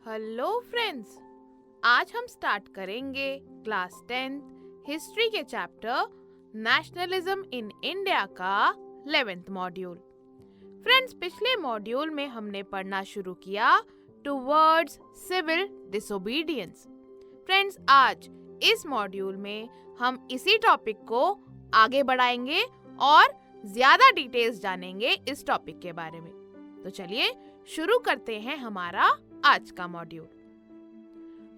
Hello friends, आज हम start करेंगे क्लास 10 हिस्ट्री के चैप्टर नेशनलिज्म इन इंडिया का 11th मॉड्यूल। फ्रेंड्स, पिछले मॉड्यूल में हमने पढ़ना शुरू किया टुवर्ड्स सिविल डिसोबीडियंस। फ्रेंड्स, आज इस मॉड्यूल में हम इसी टॉपिक को आगे बढ़ाएंगे और ज्यादा डिटेल्स जानेंगे इस टॉपिक के बारे में। तो चलिए शुरू करते हैं हमारा आज का मॉड्यूल।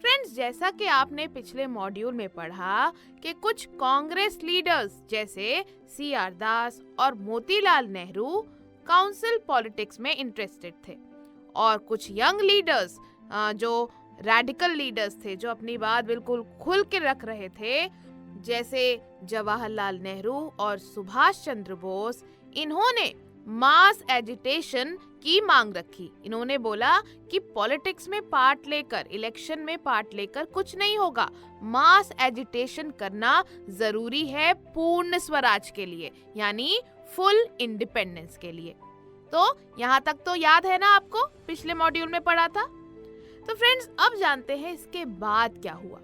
फ्रेंड्स, जैसा कि आपने पिछले मॉड्यूल में पढ़ा कि कुछ कांग्रेस लीडर्स जैसे CR दास और मोतीलाल नेहरू काउंसिल पॉलिटिक्स में इंटरेस्टेड थे और कुछ यंग लीडर्स जो रेडिकल लीडर्स थे, जो अपनी बात बिल्कुल खुल के रख रहे थे, जैसे जवाहरलाल नेहरू और सुभाष चंद्र बोस, इन्होंने मास एजिटेशन की मांग रखी। इन्होंने बोला कि पॉलिटिक्स में पार्ट लेकर, इलेक्शन में पार्ट लेकर कुछ नहीं होगा, मास एजिटेशन करना जरूरी है पूर्ण स्वराज के लिए, यानी फुल इंडिपेंडेंस के लिए। तो यहाँ तक तो याद है ना आपको, पिछले मॉड्यूल में पढ़ा था। तो फ्रेंड्स, अब जानते हैं इसके बाद क्या हुआ।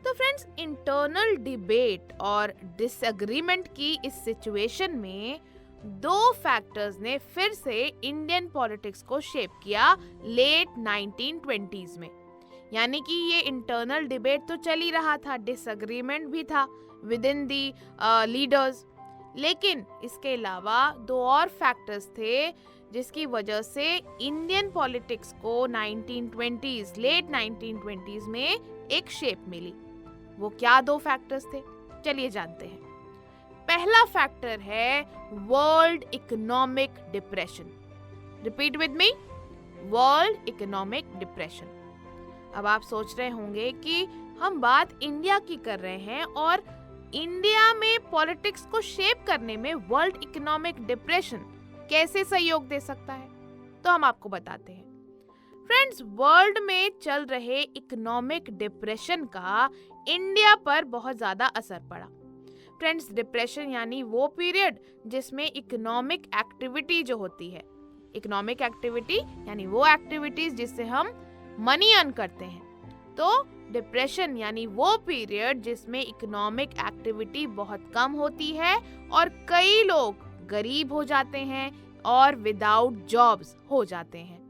तो फ्रेंड्स, इंटरनल डिबेट और डिसएग्रीमेंट की इस सिचुएशन में दो फैक्टर्स ने फिर से इंडियन पॉलिटिक्स को शेप किया लेट 1920s में। यानी कि ये इंटरनल डिबेट तो चल ही रहा था, डिसएग्रीमेंट भी था विद इन दी लीडर्स, लेकिन इसके अलावा दो और फैक्टर्स थे जिसकी वजह से इंडियन पॉलिटिक्स को 1920s, लेट 1920s में एक शेप मिली। वो क्या दो फैक्टर्स थे, चलिए जानते हैं। पहला फैक्टर है world economic depression. Repeat with me, world economic depression. अब आप सोच रहे होंगे कि हम बात इंडिया की कर रहे हैं और इंडिया में पॉलिटिक्स को शेप करने में वर्ल्ड इकोनॉमिक डिप्रेशन कैसे सहयोग दे सकता है, तो हम आपको बताते हैं। फ्रेंड्स, वर्ल्ड में चल रहे इकोनॉमिक डिप्रेशन का इंडिया पर बहुत ज्यादा असर पड़ा। फ्रेंड्स, डिप्रेशन यानी वो पीरियड जिसमें इकोनॉमिक एक्टिविटी जो होती है, इकोनॉमिक एक्टिविटी यानी वो एक्टिविटीज जिससे हम मनी अर्न करते हैं। तो डिप्रेशन यानी वो पीरियड जिसमें इकोनॉमिक एक्टिविटी बहुत कम होती है और कई लोग गरीब हो जाते हैं और विदाउट जॉब्स हो जाते हैं।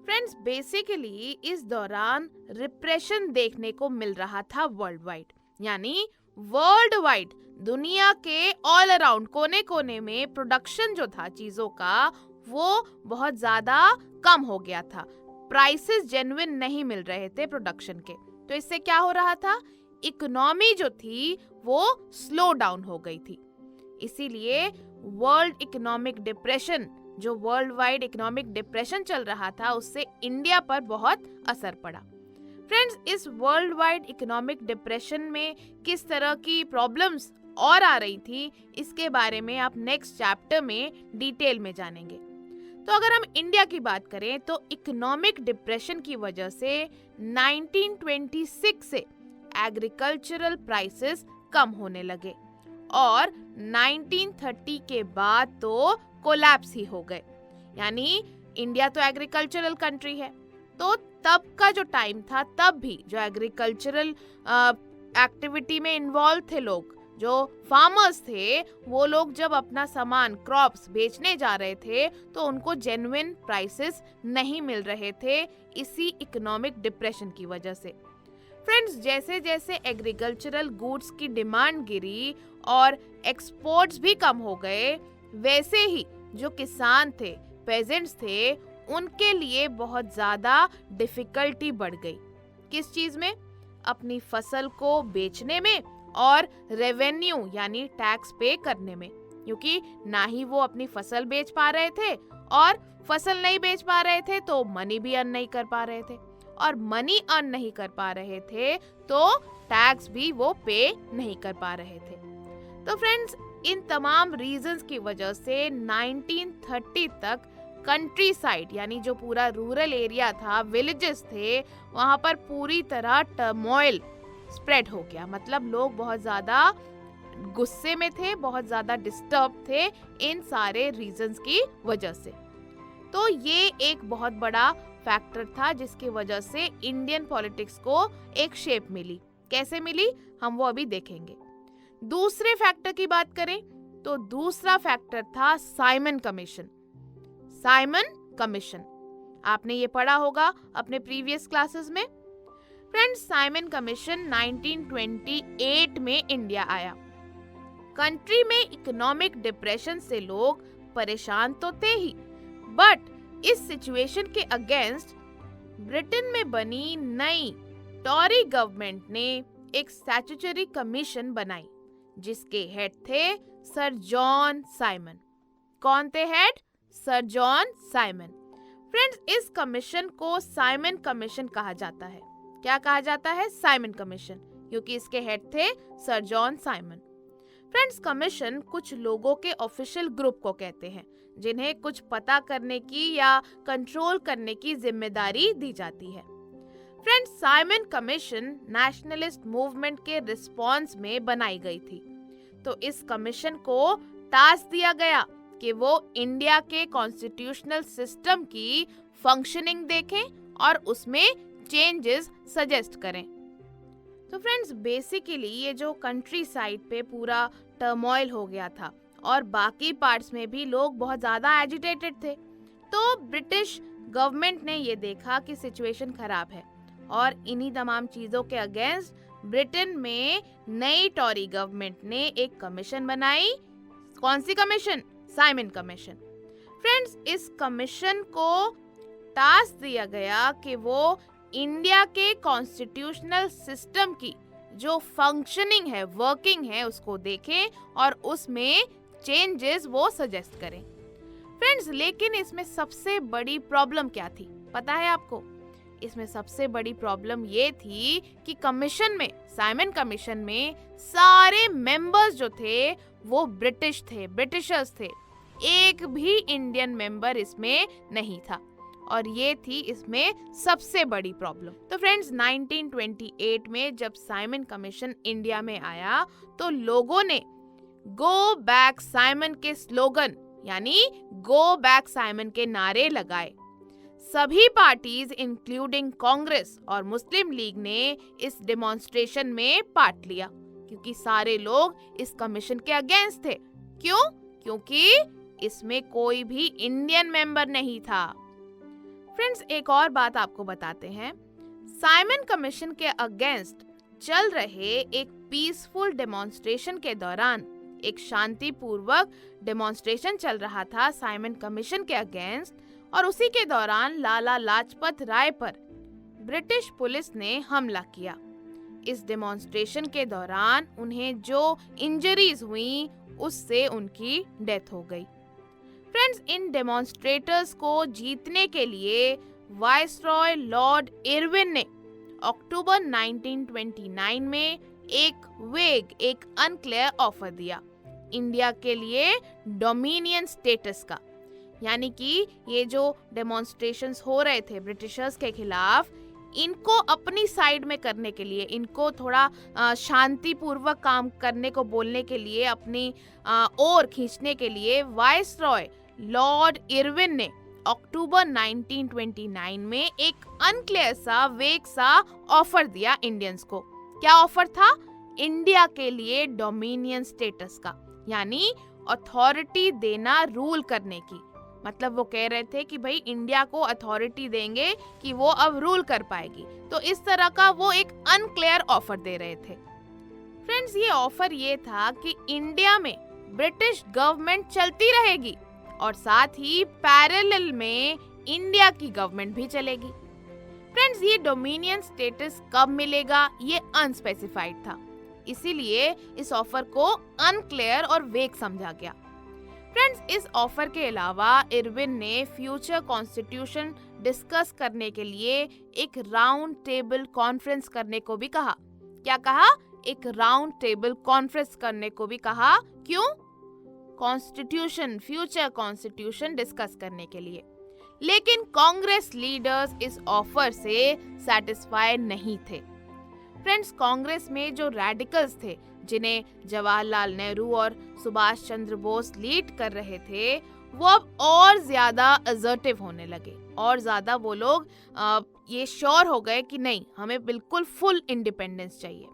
फ्रेंड्स, बेसिकली इस दौरान रिप्रेशन देखने को मिल रहा था वर्ल्ड वाइड, यानी वर्ल्ड वाइड दुनिया के ऑल अराउंड कोने कोने में प्रोडक्शन जो था चीजों का, वो बहुत ज्यादा कम हो गया था। प्राइसेस जेन्युइन नहीं मिल रहे थे प्रोडक्शन के। तो इससे क्या हो रहा था, इकोनॉमी जो थी वो स्लो डाउन हो गई थी। इसीलिए वर्ल्ड इकोनॉमिक डिप्रेशन, जो वर्ल्ड वाइड इकोनॉमिक डिप्रेशन चल रहा था, उससे इंडिया पर बहुत असर पड़ा। फ्रेंड्स, इस वर्ल्ड वाइड इकोनॉमिक डिप्रेशन में किस तरह की प्रॉब्लम्स और आ रही थी, इसके बारे में आप नेक्स्ट चैप्टर में डिटेल में जानेंगे। तो अगर हम इंडिया की बात करें तो इकोनॉमिक डिप्रेशन की वजह से 1926 से एग्रीकल्चरल प्राइसेस कम होने लगे और 1930 के बाद तो कोलैप्स ही हो गए। यानी इंडिया तो एग्रीकल्चरल कंट्री है, तो तब का जो टाइम था, तब भी जो एग्रीकल्चरल एक्टिविटी में इन्वॉल्व थे लोग, जो फार्मर्स थे, वो लोग जब अपना सामान, क्रॉप्स बेचने जा रहे थे तो उनको जेन्युइन प्राइसेस नहीं मिल रहे थे, इसी इकोनॉमिक डिप्रेशन की वजह से। फ्रेंड्स, जैसे जैसे एग्रीकल्चरल गुड्स की डिमांड गिरी और एक्सपोर्ट्स भी कम हो गए, वैसे ही जो किसान थे, पेजेंट्स थे, उनके लिए बहुत ज्यादा डिफिकल्टी बढ़ गई। किस चीज में, अपनी फसल को बेचने में और रेवेन्यू यानी टैक्स पे करने में, क्योंकि ना ही वो अपनी फसल बेच पा रहे थे और फसल नहीं बेच पा रहे थे तो मनी भी अर्न नहीं कर पा रहे थे, और मनी अर्न नहीं कर पा रहे थे तो टैक्स भी वो पे नहीं कर पा रहे थे। तो फ्रेंड्स, इन तमाम रीजंस की वजह से 1930 तक कंट्री साइड यानी जो पूरा रूरल एरिया था, विलेजेस थे, वहां पर पूरी तरह टर्मोइल स्प्रेड हो गया। मतलब लोग बहुत ज्यादा गुस्से में थे, बहुत ज्यादा डिस्टर्ब थे इन सारे रीजंस की वजह से। तो ये एक बहुत बड़ा फैक्टर था जिसकी वजह से इंडियन पॉलिटिक्स को एक शेप मिली। कैसे मिली हम वो अभी देखेंगे। दूसरे फैक्टर की बात करें तो दूसरा फैक्टर था साइमन कमीशन। साइमन कमीशन आपने ये पढ़ा होगा अपने प्रीवियस क्लासेस में। फ्रेंड्स, साइमन कमीशन 1928 में इंडिया आया। कंट्री में इकोनॉमिक डिप्रेशन से लोग परेशान तो थे ही, बट इस सिचुएशन के अगेंस्ट ब्रिटेन में बनी नई टॉरी गवर्नमेंट ने एक स्टैट्यूटरी कमीशन बनाई जिसके हेड थे सर जॉन साइमन। कौन थे head? Sir John Simon. Friends, इस कमीशन को साइमन कमीशन कहा जाता है। क्या कहा जाता है? साइमन कमीशन, क्योंकि इसके हेड थे sir John Simon. Friends, commission कुछ लोगों के ऑफिशियल ग्रुप को कहते हैं जिन्हें कुछ पता करने की या कंट्रोल करने की जिम्मेदारी दी जाती है। Friends, Simon commission nationalist movement के रिस्पॉन्स में बनाई गई थी। तो इस कमीशन को टास्क दिया गया कि वो इंडिया के कॉन्स्टिट्यूशनल सिस्टम की फंक्शनिंग देखें और उसमें चेंजेस सजेस्ट करें। तो फ्रेंड्स, बेसिकली ये जो कंट्री साइड पे पूरा टर्मोइल हो गया था और बाकी पार्ट्स में भी लोग बहुत ज़्यादा एजिटेटेड थे, तो ब्रिटिश गवर्नमेंट ने ये देखा कि सिचुएशन खराब है और इन्हीं तमाम चीज़ों के अगेंस्ट ब्रिटेन में नई टॉरी गवर्नमेंट ने एक कमीशन बनाई। कौन C commission? Simon commission. Friends, इस कमीशन को टास्क दिया गया कि वो इंडिया के कॉन्स्टिट्यूशनल सिस्टम की जो फंक्शनिंग है, वर्किंग है, उसको देखें और उसमें चेंजेस वो सजेस्ट करें। फ्रेंड्स, लेकिन इसमें सबसे बड़ी प्रॉब्लम क्या थी पता है आपको? इसमें सबसे बड़ी प्रॉब्लम ये थी कि कमीशन में, साइमन कमीशन में सारे मेंबर्स जो थे वो ब्रिटिश थे, ब्रिटिशर्स थे। एक भी इंडियन मेंबर इसमें नहीं था और ये थी इसमें सबसे बड़ी प्रॉब्लम। तो फ्रेंड्स, 1928 में जब साइमन कमीशन इंडिया में आया तो लोगों ने गो बैक साइमन के स्लोगन यानी गो बैक साइमन के नारे लगाए। सभी पार्टीज इंक्लूडिंग कांग्रेस और मुस्लिम लीग ने इस डेमोन्स्ट्रेशन में पार्ट लिया क्योंकि सारे लोग इस कमीशन के अगेंस्ट थे। क्यों? क्योंकि इसमें कोई भी इंडियन मेंबर नहीं था। फ्रेंड्स, एक और बात आपको बताते हैं। साइमन कमीशन के अगेंस्ट चल रहे एक पीसफुल डेमोन्स्ट्रेशन के दौरान, एक शांतिपूर्वक डेमोन्स्ट्रेशन चल रहा था साइमन कमीशन के अगेंस्ट, और उसी के दौरान लाला लाजपत राय पर ब्रिटिश पुलिस ने हमला किया। इस डेमोन्स्ट्रेशन के दौरान उन्हें जो इंजरीज हुई उससे उनकी डेथ हो गई। फ्रेंड्स, इन डेमोन्स्ट्रेटर्स को जीतने के लिए वाइसरॉय लॉर्ड इरविन ने अक्टूबर 1929 में एक अनक्लियर ऑफर दिया इंडिया के लिए डोमिनियन स्टेटस का। यानी कि ये जो डेमोन्स्ट्रेशंस हो रहे थे ब्रिटिशर्स के खिलाफ, इनको अपनी साइड में करने के लिए, इनको थोड़ा शांतिपूर्वक काम करने को बोलने के लिए, अपनी ओर खींचने के लिए वाइसरॉय लॉर्ड इरविन ने अक्टूबर 1929 में एक अनक्लियर सा, वेग सा ऑफर दिया इंडियंस को। क्या ऑफर था? इंडिया के लिए डोमिनियन स्टेटस का, यानी अथॉरिटी देना रूल करने की। मतलब वो कह रहे थे कि भाई इंडिया को अथॉरिटी देंगे कि वो अब रूल कर पाएगी। तो इस तरह का वो एक अनक्लियर ऑफर दे रहे थे। फ्रेंड्स, ये ऑफर ये था कि इंडिया में ब्रिटिश गवर्नमेंट चलती रहेगी और साथ ही पैरेलल में इंडिया की गवर्नमेंट भी चलेगी। फ्रेंड्स, ये डोमिनियन स्टेटस कब मिलेगा ये अनस्पेसिफाइड था, इसीलिए इस ऑफर को अनक्लियर और वेग समझा गया। फ्रेंड्स, इस ऑफर के अलावा इरविन ने फ्यूचर कॉन्स्टिट्यूशन डिस्कस करने के लिए एक राउंड टेबल कॉन्फ्रेंस करने को भी कहा। क्या कहा? एक राउंड टेबल कॉन्फ्रेंस करने को भी कहा। क्यों? कॉन्स्टिट्यूशन, फ्यूचर कॉन्स्टिट्यूशन डिस्कस करने के लिए। लेकिन कांग्रेस लीडर्स इस ऑफर से सैटिस्फाई नहीं थे। फ्रेंड्स, कांग्रेस में जो रेडिकल्स थे, जिन्हें जवाहरलाल नेहरू और सुभाष चंद्र बोस लीड कर रहे थे, वो अब और ज्यादा असर्टिव होने लगे, और ज्यादा वो लोग ये श्योर हो गए कि नहीं, हमें बिल्कुल फुल इंडिपेंडेंस चाहिए।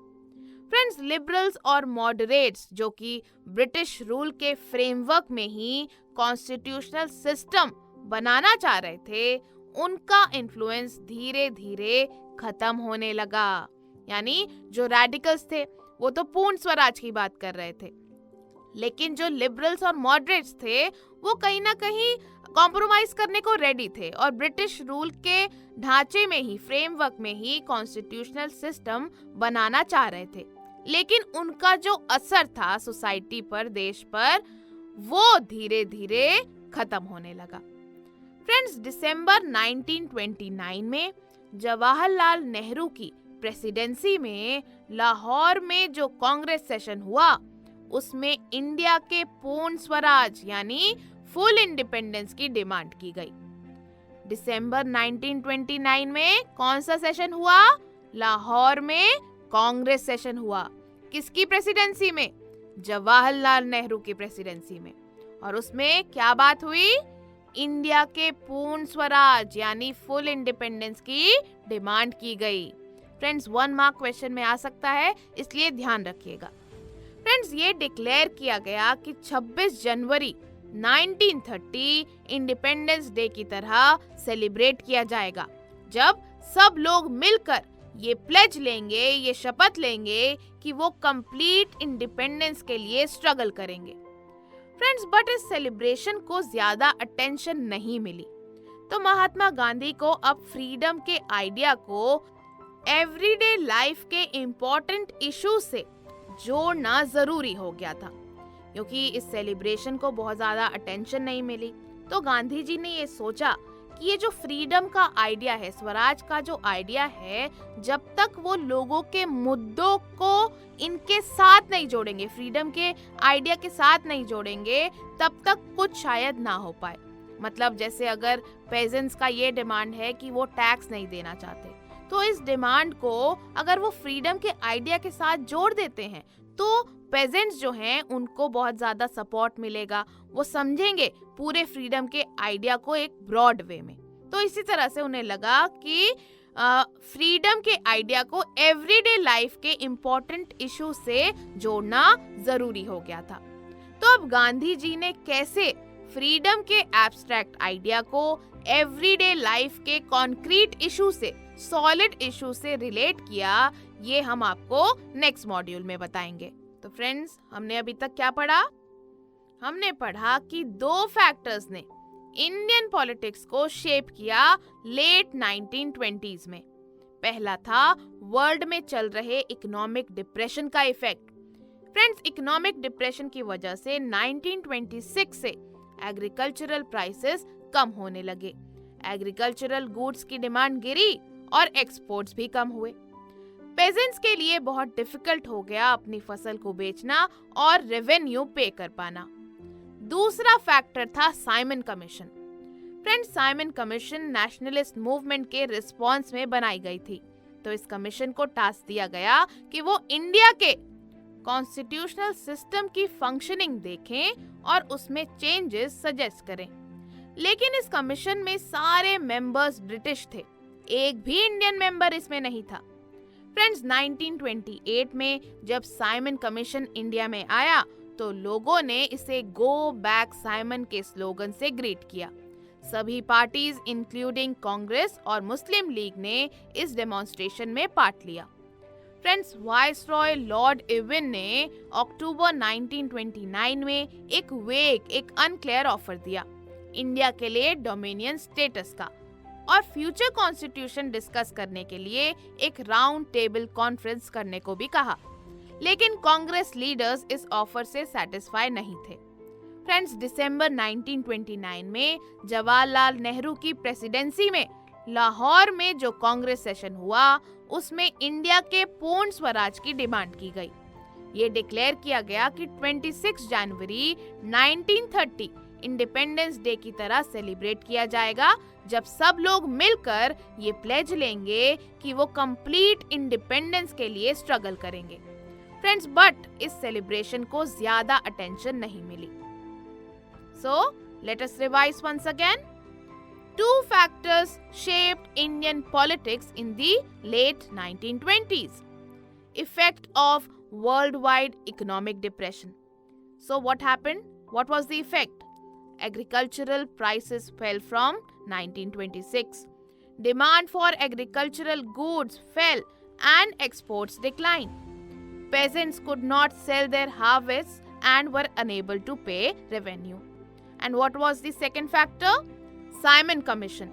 फ्रेंड्स, लिबरल्स और मॉडरेट्स जो कि ब्रिटिश रूल के फ्रेमवर्क में ही कॉन्स्टिट्यूशनल सिस्टम बनाना चाह रहे थे, उनका इन्फ्लुएंस धीरे धीरे खत्म होने लगा। यानी जो रेडिकल्स थे वो तो पूर्ण स्वराज की बात कर रहे थे, लेकिन जो लिबरल्स और मॉडरेट्स थे वो कहीं ना कहीं कॉम्प्रोमाइज करने को रेडी थे और ब्रिटिश रूल के ढांचे में ही, फ्रेमवर्क में ही कॉन्स्टिट्यूशनल सिस्टम बनाना चाह रहे थे। लेकिन उनका जो असर था सोसाइटी पर, देश पर, वो धीरे धीरे खत्म होने लगा। फ्रेंड्स, दिसंबर 1929 में जवाहरलाल नेहरू की प्रेसिडेंसी में लाहौर में जो कांग्रेस सेशन हुआ, उसमें इंडिया के पूर्ण स्वराज यानी फुल इंडिपेंडेंस की डिमांड की गई। दिसंबर 1929 में कौन सा सेशन हुआ? लाहौर में कांग्रेस सेशन हुआ। किसकी प्रेसिडेंसी में? जवाहरलाल नेहरू की प्रेसिडेंसी में। और उसमें क्या बात हुई? इंडिया के पूर्ण स्वराज यानी फुल इंडिपेंडेंस की डिमांड की गई। फ्रेंड्स, 1 मार्क क्वेश्चन में आ सकता है, इसलिए ध्यान रखिएगा। फ्रेंड्स, ये डिक्लेयर किया गया कि 26 जनवरी 1930 इंडिपेंडेंस डे की तरह सेलिब्रेट किया जाएगा, जब सब लोग मिलकर ये प्लेज लेंगे, ये शपथ लेंगे कि वो कंप्लीट इंडिपेंडेंस के लिए स्ट्रगल करेंगे। फ्रेंड्स, बट इस सेलिब्रेशन को ज्यादा अटेंशन नहीं मिली, तो महात्मा गांधी को अब फ्रीडम के आइडिया को एवरीडे लाइफ के इम्पोर्टेंट इशू से जोड़ना जरूरी हो गया था। क्योंकि इस सेलिब्रेशन को बहुत ज्यादा अटेंशन नहीं मिली, तो गांधी जी ने ये सोचा कि ये जो फ्रीडम का आइडिया है, स्वराज का जो आइडिया है, जब तक वो लोगों के मुद्दों को इनके साथ नहीं जोड़ेंगे, फ्रीडम के आइडिया के साथ नहीं जोड़ेंगे, तब तक कुछ शायद ना हो पाए। मतलब जैसे अगर पेजेंट्स का ये डिमांड है कि वो टैक्स नहीं देना चाहते, तो इस डिमांड को अगर वो फ्रीडम के आइडिया के साथ जोड़ देते हैं तो पेजेंट्स जो हैं उनको बहुत ज्यादा सपोर्ट मिलेगा, वो समझेंगे पूरे फ्रीडम के आइडिया को एक ब्रॉड वे में। तो इसी तरह से उन्हें लगा कि फ्रीडम के आइडिया को एवरीडे लाइफ के इम्पोर्टेंट इशू से जोड़ना जरूरी हो गया था। तो अब गांधी जी ने कैसे फ्रीडम के एब्स्ट्रैक्ट आइडिया को एवरीडे लाइफ के कॉन्क्रीट इशू से, सॉलिड इशू से रिलेट किया, ये हम आपको नेक्स्ट मॉड्यूल में बताएंगे। तो फ्रेंड्स, हमने अभी तक क्या पढ़ा? हमने पढ़ा कि 2 फैक्टर्स ने इंडियन पॉलिटिक्स को शेप किया लेट 1920s में। पहला था वर्ल्ड में चल रहे इकोनॉमिक डिप्रेशन का इफेक्ट। फ्रेंड्स, इकोनॉमिक डिप्रेशन की वजह से 1926 से एग्रीकल्चरल प्राइसेस कम होने लगे, एग्रीकल्चरल गुड्स की डिमांड गिरी और एक्सपोर्ट्स भी कम हुए। पेजेंट्स के लिए बहुत डिफिकल्ट हो गया अपनी फसल को बेचना और रेवेन्यू पे कर पाना। दूसरा फैक्टर था Simon commission. Friends, Simon commission nationalist movement के रिस्पॉन्स में बनाई गई थी। तो इस कमीशन को टास्क दिया गया कि वो इंडिया के कॉन्स्टिट्यूशनल सिस्टम की फंक्शनिंग देखें और उसमें चेंजेस सजेस्ट करें। लेकिन इस कमीशन में सारे मेंबर्स ब्रिटिश थे, एक भी इंडियन मेंबर इसमें नहीं था। फ्रेंड्स, 1928 में जब साइमन कमीशन इंडिया में आया तो लोगों ने इसे गो बैक साइमन के स्लोगन से ग्रीट किया। सभी पार्टीज इंक्लूडिंग कांग्रेस और मुस्लिम लीग ने इस डेमोन्स्ट्रेशन में पार्ट लिया। फ्रेंड्स, वाइसरॉय लॉर्ड इरविन ने अक्टूबर 1929 में एक अनक्लियर ऑफर दिया इंडिया के लिए डोमिनियन स्टेटस का और फ्यूचर कॉन्स्टिट्यूशन डिस्कस करने के लिए एक राउंड टेबल कॉन्फ्रेंस करने को भी कहा। लेकिन कांग्रेस लीडर्स इस ऑफर से सेटिस्फाई नहीं थे। फ्रेंड्स, दिसंबर 1929 में जवाहरलाल नेहरू की प्रेसिडेंसी में लाहौर में जो कांग्रेस सेशन हुआ, उसमें इंडिया के पूर्ण स्वराज की डिमांड की गई। ये डिक्लेयर किया गया कि 26 जनवरी 1930 इंडिपेंडेंस डे की तरह सेलिब्रेट किया जाएगा, जब सब लोग मिलकर ये प्लेज लेंगे कि वो कंप्लीट इंडिपेंडेंस के लिए स्ट्रगल करेंगे। फ्रेंड्स, बट इस सेलिब्रेशन को ज्यादा अटेंशन नहीं मिली। सो Let us revise once again. Two factors shaped Indian politics in the late 1920s. Effect of worldwide economic depression. So what happened? What was the effect? Agricultural prices fell from 1926. Demand for agricultural goods fell and exports declined. Peasants could not sell their harvests and were unable to pay revenue. And what was the second factor? Simon Commission.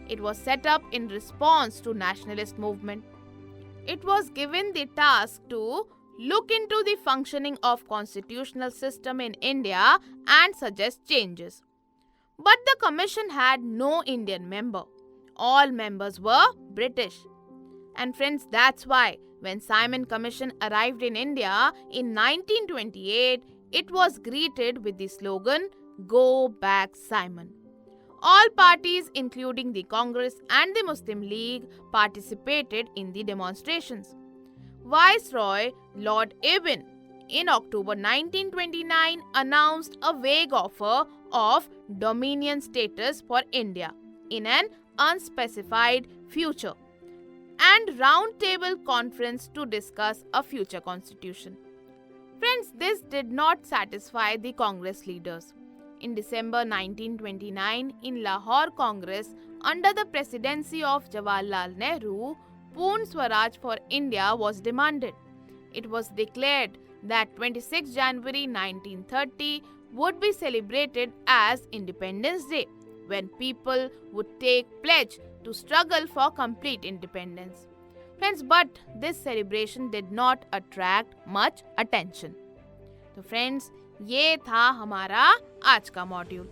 It was set up in response to nationalist movement. It was given the task to look into the functioning of constitutional system in India and suggest changes. But the commission had no Indian member. All members were British. And friends, that's why when Simon Commission arrived in India in 1928, it was greeted with the slogan, "Go back Simon." All parties, including the Congress and the Muslim League, participated in the demonstrations. Viceroy Lord Irwin, in October 1929, announced a vague offer of dominion status for India in an unspecified future and round-table conference to discuss a future constitution. Friends, this did not satisfy the Congress leaders. In December 1929, in Lahore Congress, under the presidency of Jawaharlal Nehru, Purna Swaraj for India was demanded. It was declared that 26 January 1930 would be celebrated as Independence Day, when people would take pledge to struggle for complete independence. Friends, but this celebration did not attract much attention. तो friends, ये था हमारा आज का module.